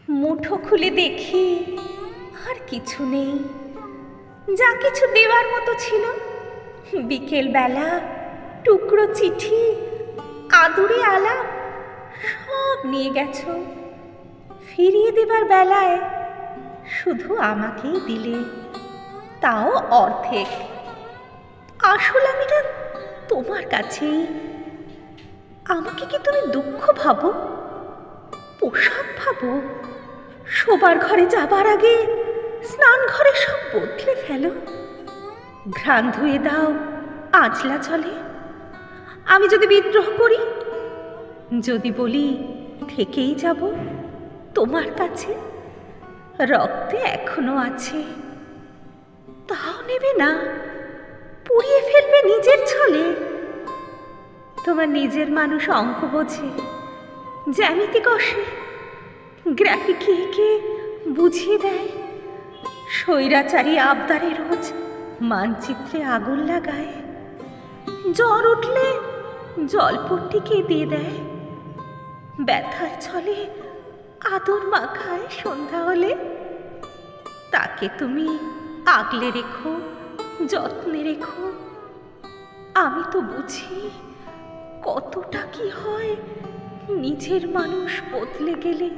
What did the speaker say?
মুঠো খুলে দেখি আর কিছু নেই। যা কিছু দেওয়ার মতো ছিল, বিকেল বেলা টুকরো চিঠি, আদুরে আলাপ সব নিয়ে গেছো। ফিরিয়ে দেবার বেলায় শুধু আমাকেই দিলে, তাও অর্ধেক। আসল আমিটা তোমার কাছেই। আমাকে কি তুমি দুঃখ ভাবো, পোশাক ভাবো? শোবার ঘরে যাবার আগে স্নান ঘরে সব বদলে ফেলো। ঘ্রাণ ধুয়ে দাও আঁচলা চলে। আমি যদি বিদ্রোহ করি, যদি বলি থেকেই যাব তোমার কাছে, রক্তে এখনো আছে, তাও নেবে না, পুড়িয়ে ফেলবে নিজের ছলে। তোমার নিজের মানুষ অঙ্ক বোঝে, জ্যামিতি কষে, গ্রাফিকে এঁকে বুঝিয়ে দেয়। স্বৈরাচারী আবদারে রোজ মানচিত্রে আগুন লাগায়। জ্বর উঠলে জলপট্টিকে দিয়ে দেয়। ব্যথার ছলে আদর মাখায় সন্ধ্যা হলে। তাকে তুমি আগলে রেখো, যত্নে রেখো। আমি তো বুঝি কতটা কি হয় নিজের মানুষ বদলে গেলে।